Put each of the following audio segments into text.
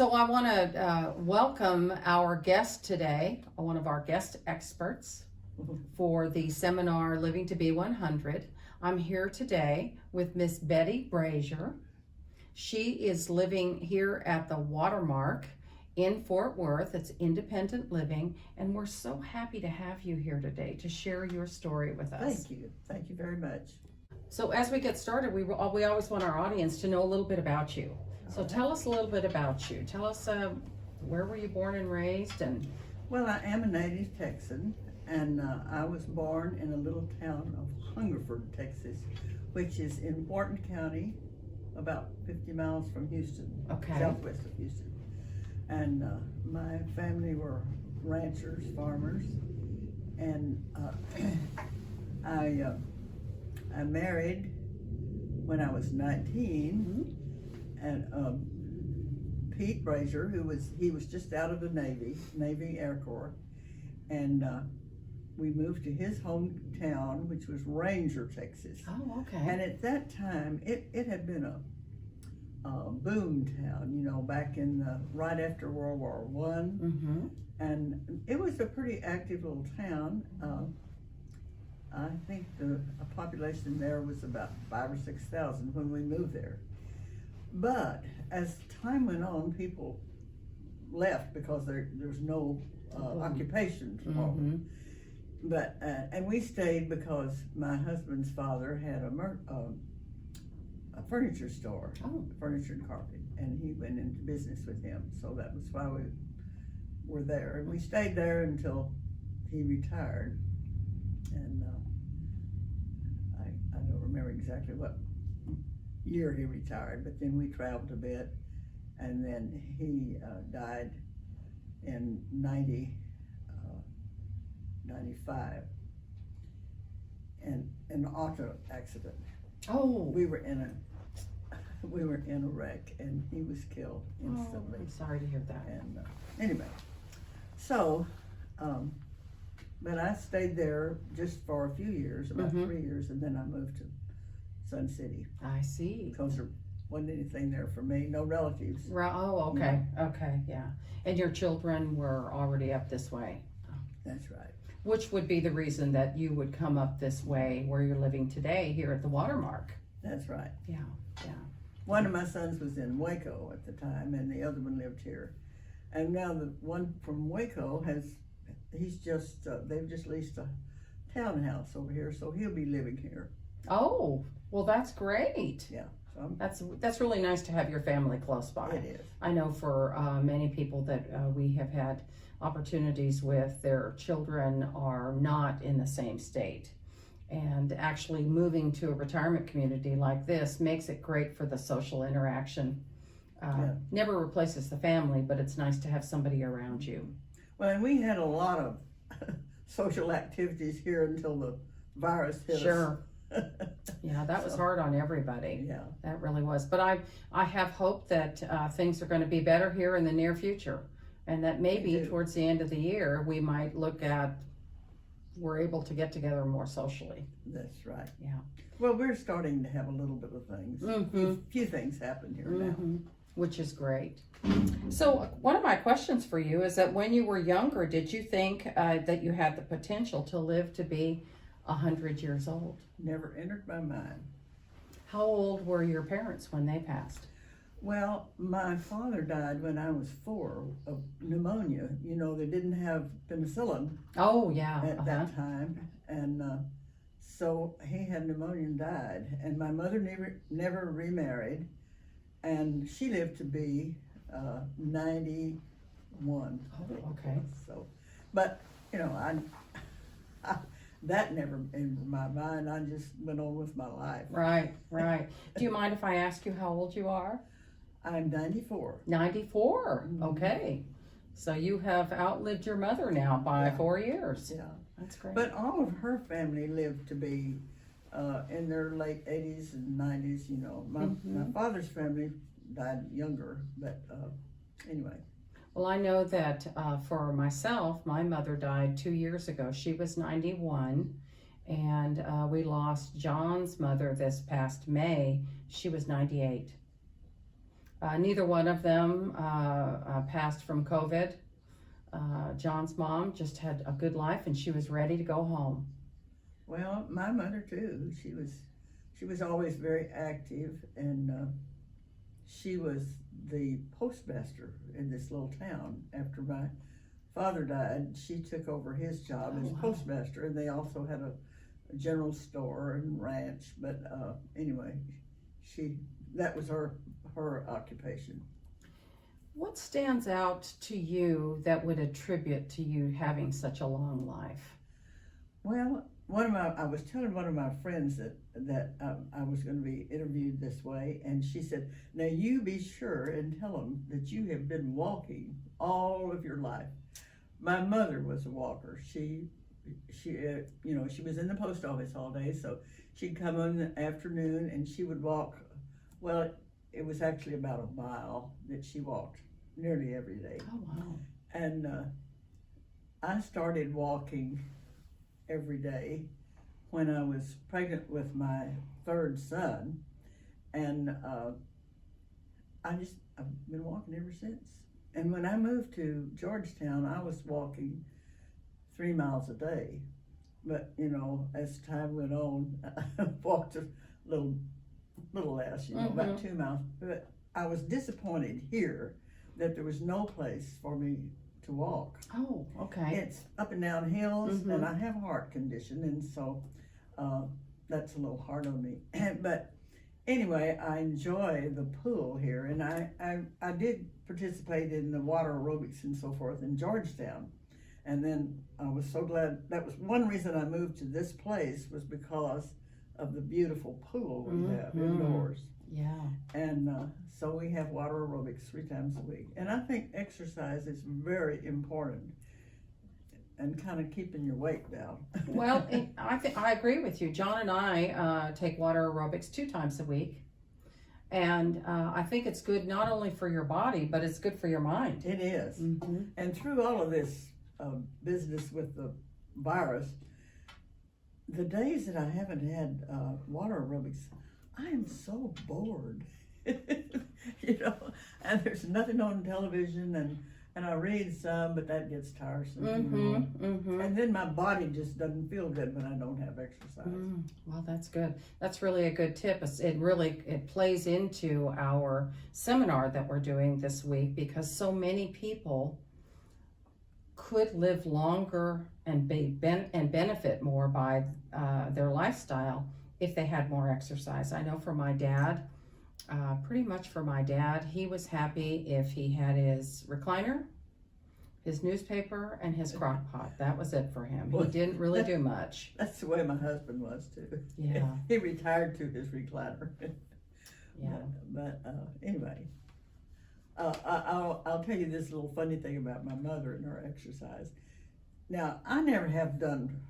So I want to welcome our guest today, one of our guest experts for the seminar Living to Be 100. I'm here today with Miss Betty Brashier. She is living here at the Watermark in Fort Worth. It's independent living, and we're so happy to have you here today to share your story with us. Thank you very much. So as we get started, we always want our audience to know a little bit about you. So tell us a little bit about you. Tell us where were you born and raised? And Well, I am a native Texan, and I was born in a little town of Hungerford, Texas, which is in Wharton County, about 50 miles from Houston, southwest of Houston. And my family were ranchers, farmers, and I married when I was 19, and Pete Brashier, he was just out of the Navy Air Corps, and we moved to his hometown, which was Ranger, Texas. Oh, okay. And at that time, it had been a boom town, you know, back in right after World War I, and it was a pretty active little town. I think the population there was about 5,000 or 6,000 when we moved there. But as time went on, people left because there was no occupation for them. But and we stayed because my husband's father had a furniture store, furniture and carpet, and he went into business with him. So that was why we were there, and we stayed there until he retired. And I don't remember exactly what year he retired, but then we traveled a bit, and then he died in 95 in an auto accident. We were in a wreck, and he was killed instantly. I'm sorry to hear that. And anyway, so but I stayed there just for a few years, about 3 years, and then I moved to Sun City. I see. Because there wasn't anything there for me, no relatives. Oh, okay, okay, yeah. And your children were already up this way. That's right. Which would be the reason that you would come up this way where you're living today here at the Watermark. That's right. Yeah. One of my sons was in Waco at the time, and the other one lived here. And now the one from Waco they've just leased a townhouse over here, so he'll be living here. Oh, well, that's great. Yeah. That's really nice to have your family close by. It is. I know for many people that we have had opportunities with, their children are not in the same state. And actually moving to a retirement community like this makes it great for the social interaction. Never replaces the family, but it's nice to have somebody around you. Well, and we had a lot of social activities here until the virus hit us. Sure. Yeah, that was hard on everybody. Yeah. That really was. But I have hope that things are going to be better here in the near future. And that maybe towards the end of the year, we might look at, we're able to get together more socially. That's right. Yeah. Well, we're starting to have a little bit of things. A few things happen here now. Which is great. So one of my questions for you is that when you were younger, did you think that you had the potential to live to be 100 years old? Never entered my mind. How old were your parents when they passed? Well, my father died when I was 4 of pneumonia. You know, they didn't have penicillin at that time. And so he had pneumonia and died. And my mother never remarried. And she lived to be 91. Oh, okay. So, but, you know, I that never entered my mind. I just went on with my life. Right. Do you mind if I ask you how old you are? I'm 94. 94, okay. So you have outlived your mother now by 4 years. Yeah. That's great. But all of her family lived to be in their late 80s and 90s, you know. My father's family died younger, but anyway. Well, I know that for myself, my mother died 2 years ago. She was 91, and we lost John's mother this past May. She was 98. Neither one of them passed from COVID. John's mom just had a good life and she was ready to go home. Well, my mother too. She was always very active, and she was the postmaster in this little town. After my father died, she took over his job as postmaster, and they also had a general store and ranch. But anyway, that was her occupation. What stands out to you that would attribute to you having such a long life? Well, I was telling one of my friends that I was going to be interviewed this way, and she said, "Now you be sure and tell them that you have been walking all of your life." My mother was a walker. She was in the post office all day, so she'd come in the afternoon and she would walk. Well, it was actually about a mile that she walked nearly every day. Oh, wow. And I started walking every day when I was pregnant with my third son, and I've been walking ever since. And when I moved to Georgetown, I was walking 3 miles a day, but as time went on, I walked a little less, about 2 miles. But I was disappointed here that there was no place for me to walk. Oh, okay. It's up and down hills, and I have a heart condition, and so that's a little hard on me. But anyway, I enjoy the pool here, and I did participate in the water aerobics and so forth in Georgetown. And then I was so glad. That was one reason I moved to this place, was because of the beautiful pool we have indoors. Yeah. And so we have water aerobics 3 times a week. And I think exercise is very important, and kind of keeping your weight down. Well, I agree with you. John and I take water aerobics 2 times a week. And I think it's good not only for your body, but it's good for your mind. It is. And through all of this business with the virus, the days that I haven't had water aerobics, I am so bored. And there's nothing on television, and I read some, but that gets tiresome. And then my body just doesn't feel good when I don't have exercise. Well, that's good. That's really a good tip. It plays into our seminar that we're doing this week, because so many people could live longer and benefit more by their lifestyle if they had more exercise. I know for my dad, pretty much for my dad, he was happy if he had his recliner, his newspaper, and his crock pot. That was it for him. He didn't really do much. That's the way my husband was too. Yeah. He retired to his recliner. Yeah. But anyway, I'll tell you this little funny thing about my mother and her exercise. Now, I never have done,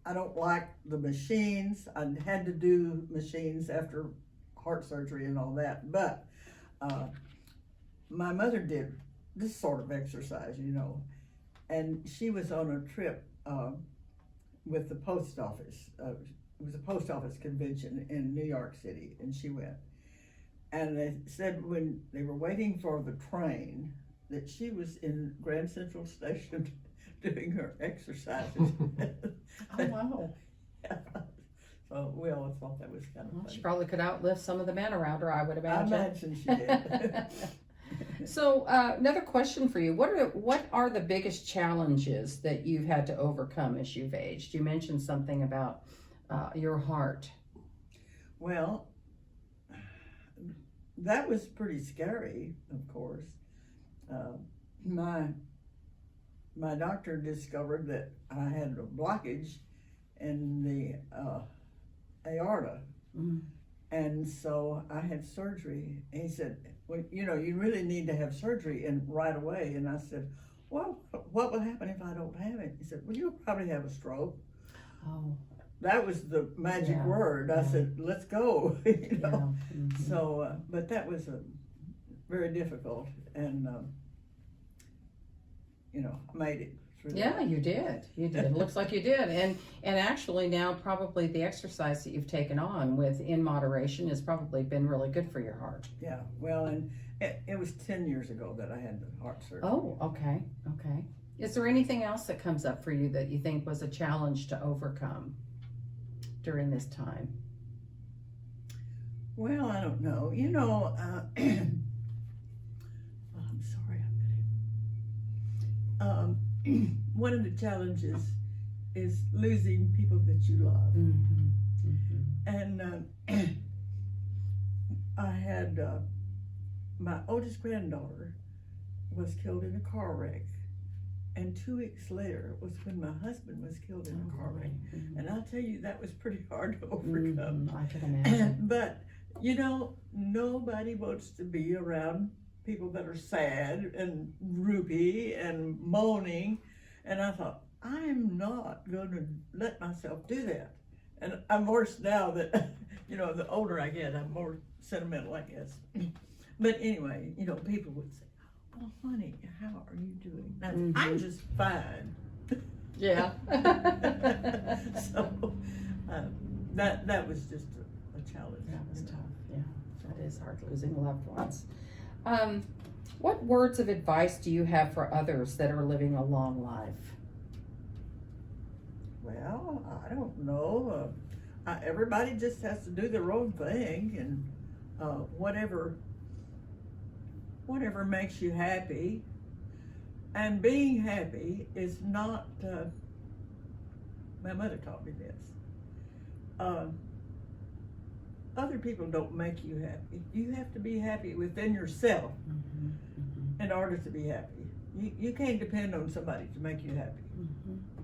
I don't like the machines. I had to do machines after heart surgery and all that, but my mother did this sort of exercise, and she was on a trip with the post office. It was a post office convention in New York City, and she went. And they said when they were waiting for the train that she was in Grand Central Station doing her exercises. Oh, wow. Yeah. So we always thought that was kind of funny. She probably could outlive some of the men around her, I would imagine. I imagine she did. So another question for you. What are the biggest challenges that you've had to overcome as you've aged? You mentioned something about your heart. Well, that was pretty scary, of course. My doctor discovered that I had a blockage in the aorta. And so I had surgery. And he said, well, you really need to have surgery and right away. And I said, well, what will happen if I don't have it? He said, well, you'll probably have a stroke. Oh. That was the magic word. I said, let's go. So, but that was very difficult. And, I made it through Yeah, that. you did. You did. It looks like you did. And actually now probably the exercise that you've taken on with in moderation has probably been really good for your heart. Yeah, well, and it was 10 years ago that I had the heart surgery. Oh, okay. Okay. Is there anything else that comes up for you that you think was a challenge to overcome during this time? Well, I don't know. You know, I'm sorry, one of the challenges is losing people that you love. Mm-hmm. Mm-hmm. And I had my oldest granddaughter was killed in a car wreck. And 2 weeks later was when my husband was killed in a car wreck. Mm-hmm. And I'll tell you, that was pretty hard to overcome. I can imagine. But, you know, nobody wants to be around people that are sad and droopy and moaning. And I thought, I'm not going to let myself do that. And I'm worse now that, you know, the older I get, I'm more sentimental, I guess. But anyway, you know, people would say, "Oh, honey, how are you doing?" And I'm just fine. Yeah. So that was just a challenge. That was tough. Yeah, that is hard, losing loved ones. What words of advice do you have for others that are living a long life? Well, I don't know. Everybody just has to do their own thing, and whatever makes you happy. And being happy is not. My mother taught me this. Other people don't make you happy. You have to be happy within yourself in order to be happy. You can't depend on somebody to make you happy.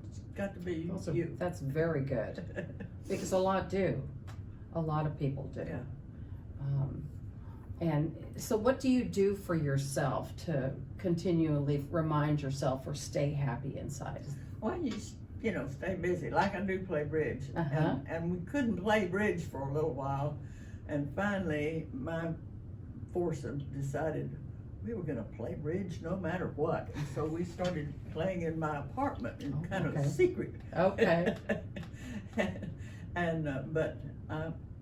It's got to be you. That's very good, because a lot do. A lot of people do. Yeah. And so what do you do for yourself to continually remind yourself or stay happy inside? Well, you know, stay busy. Like I do play bridge. And we couldn't play bridge for a little while. And finally, my foursome decided we were going to play bridge no matter what. And so we started playing in my apartment in kind of secret. Okay. But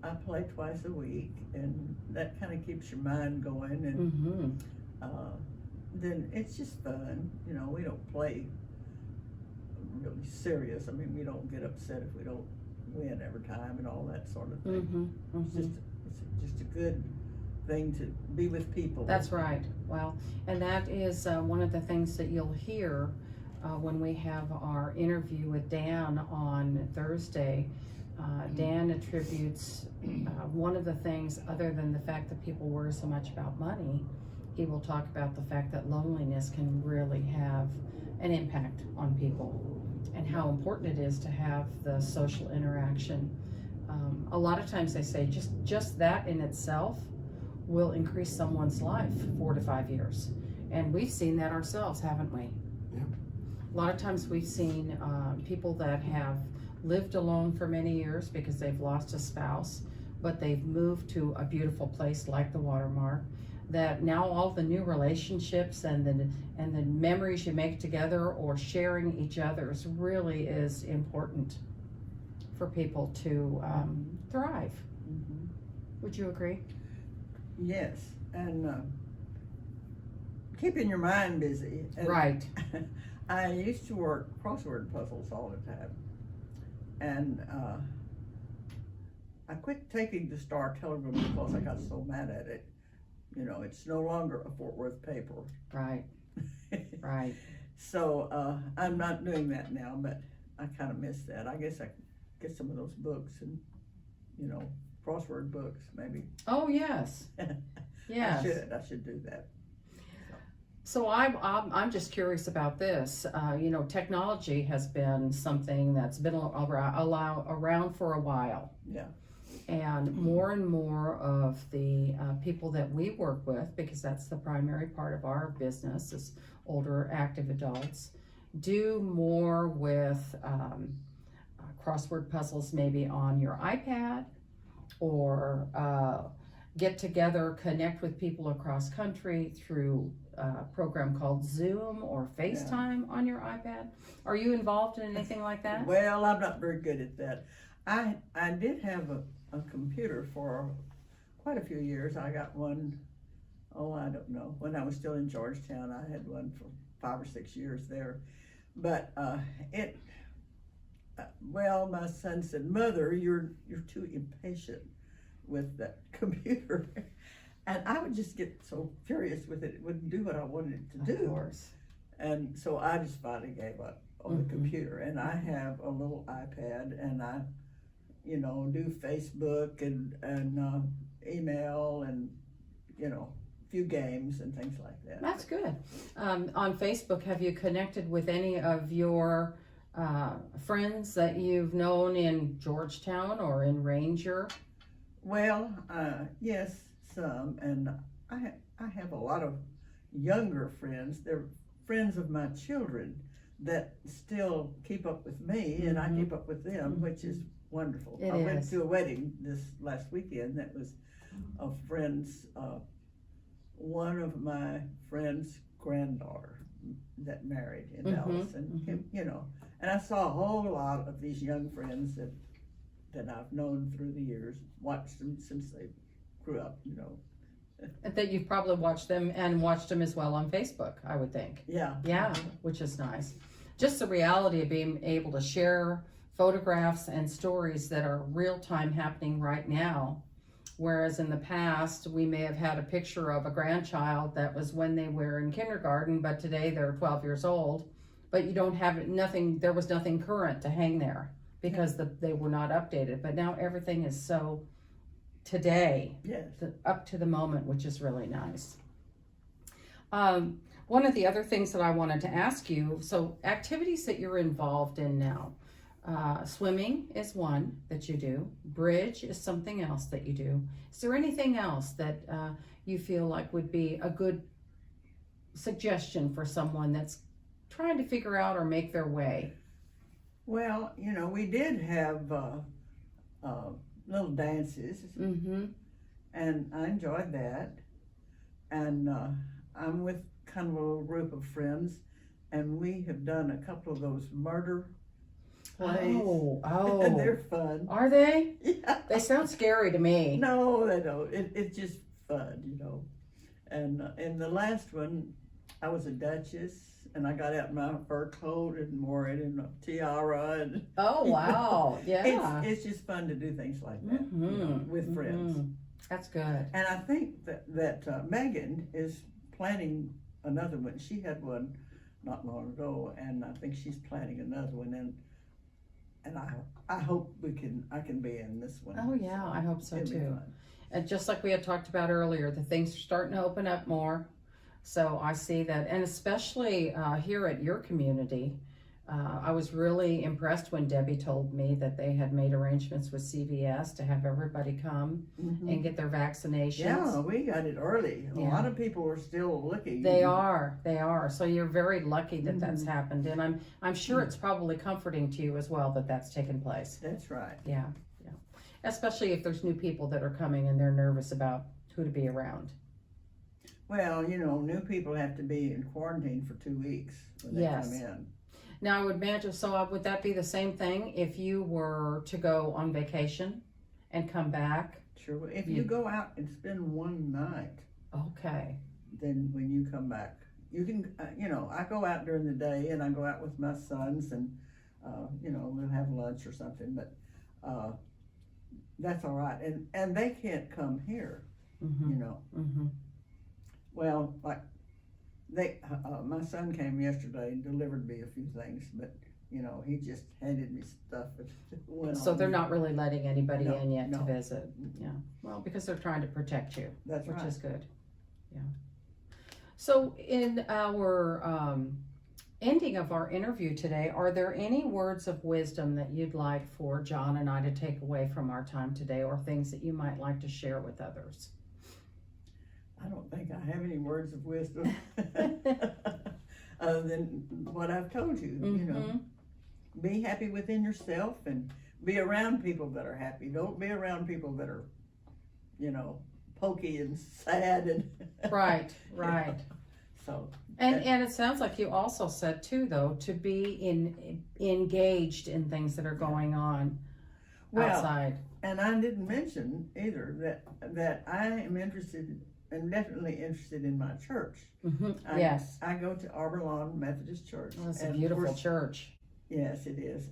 I play twice a week, and that kind of keeps your mind going. And then it's just fun. You know, we don't play really serious. I mean, we don't get upset if we don't win every time and all that sort of thing. It's just a good thing to be with people. That's right. Well, and that is one of the things that you'll hear when we have our interview with Dan on Thursday. Dan attributes one of the things, other than the fact that people worry so much about money, he will talk about the fact that loneliness can really have an impact on people, and how important it is to have the social interaction. A lot of times they say just that in itself will increase someone's life 4 to 5 years. And we've seen that ourselves, haven't we? Yeah. A lot of times we've seen people that have lived alone for many years because they've lost a spouse, but they've moved to a beautiful place like the Watermark, that now all the new relationships and the memories you make together or sharing each other's really is important for people to thrive. Would you agree? Yes, and keeping your mind busy. And Right. I used to work crossword puzzles all the time, and I quit taking the Star Telegram because I got so mad at it. You know, it's no longer a Fort Worth paper. Right. Right. So I'm not doing that now, but I kind of miss that. I guess I could get some of those books and, you know, crossword books maybe. Oh yes. Yes. I should do that. So I'm just curious about this. You know, technology has been something that's been around for a while. Yeah. And more of the people that we work with, because that's the primary part of our business, is older active adults, do more with crossword puzzles maybe on your iPad, or get together, connect with people across country through a program called Zoom or FaceTime on your iPad. Are you involved in anything like that? Well, I'm not very good at that. I did have a computer for quite a few years. I got one, I don't know, when I was still in Georgetown. I had one for 5 or 6 years there. But my son said, "Mother, you're too impatient with that computer." And I would just get so furious with it. It wouldn't do what I wanted it to do. Of course. And so I just finally gave up on the computer. And I have a little iPad, and I, do Facebook and email and, a few games and things like that. That's good. On Facebook, have you connected with any of your friends that you've known in Georgetown or in Ranger? Well, yes, some, and I have a lot of younger friends. They're friends of my children that still keep up with me, and I keep up with them, which is wonderful. I went to a wedding this last weekend that was a friend's, one of my friend's granddaughter that married in Dallas, and and I saw a whole lot of these young friends that I've known through the years, watched them since they grew up, That you've probably watched them and watched them as well on Facebook, I would think. Yeah. Yeah, which is nice. Just the reality of being able to share photographs and stories that are real time happening right now. Whereas in the past, we may have had a picture of a grandchild that was when they were in kindergarten, but today they're 12 years old. But you don't have there was nothing current to hang there because they were not updated. But now everything is so today, up to the moment, which is really nice. One of the other things that I wanted to ask you, so activities that you're involved in now, swimming is one that you do, bridge is something else that you do. Is there anything else that you feel like would be a good suggestion for someone that's trying to figure out or make their way? Well, we did have little dances, and I enjoyed that. And I'm with kind of a little group of friends, and we have done a couple of those murder plays. Oh, and they're fun. Are they? Yeah. They sound scary to me. No, they don't. It's just fun, And in the last one, I was a duchess, and I got out my fur coat and wore it in a tiara. And, oh, wow. Yeah. It's just fun to do things like that with friends. That's good. And I think that Megan is planning another one. She had one not long ago, and I think she's planning another one. And I hope I can be in this one. Oh yeah, I hope so it'll be too. fun. And just like we had talked about earlier, the things are starting to open up more. So I see that, and especially here at your community, I was really impressed when Debbie told me that they had made arrangements with CVS to have everybody come and get their vaccinations. Yeah, we got it early. A lot of people are still looking. They are. So you're very lucky that that's happened, and I'm sure it's probably comforting to you as well that that's taken place. That's right. Yeah. Especially if there's new people that are coming and they're nervous about who to be around. Well, new people have to be in quarantine for 2 weeks when they come in. Now, I would imagine, would that be the same thing if you were to go on vacation and come back? Sure. If you go out and spend one night, okay, then when you come back, you can, I go out during the day and I go out with my sons and, we'll have lunch or something, but that's all right. And they can't come here, Well, like my son came yesterday and delivered me a few things, but he just handed me stuff. So they're not really letting anybody in yet to No. visit. Yeah. Well, because they're trying to protect you, That's which right. is good. Yeah. So in our ending of our interview today, are there any words of wisdom that you'd like for John and I to take away from our time today, or things that you might like to share with others? I don't think I have any words of wisdom other than what I've told you. Be happy within yourself and be around people that are happy. Don't be around people that are, pokey and sad and Right, right. So And it sounds like you also said too, though, to be engaged in things that are going on outside. And I didn't mention either that I am interested and definitely interested in my church. Yes. I go to Arbor Lawn Methodist Church. Well, it's a beautiful church. Yes, it is.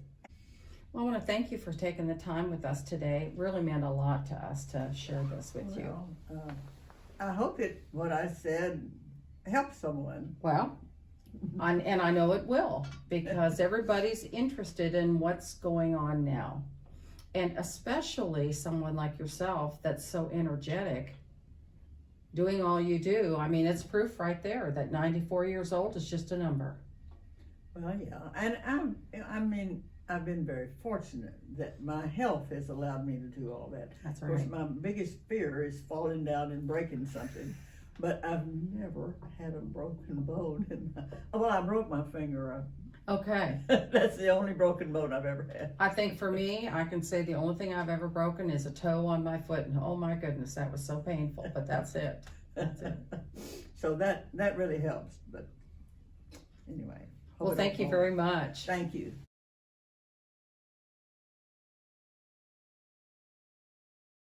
Well, I want to thank you for taking the time with us today. It really meant a lot to us to share this with you. I hope that what I said helps someone. Well, and I know it will, because everybody's interested in what's going on now. And especially someone like yourself that's so energetic, doing all you do. I mean, it's proof right there that 94 years old is just a number. Well, yeah, and I've been very fortunate that my health has allowed me to do all that. That's Of right. course, my biggest fear is falling down and breaking something, but I've never had a broken bone. Well, I broke my finger. Okay. That's the only broken bone I've ever had. I think for me, I can say the only thing I've ever broken is a toe on my foot, and oh my goodness, that was so painful, but that's it. That's it. So that really helps, but anyway. Well, thank you very much. Thank you.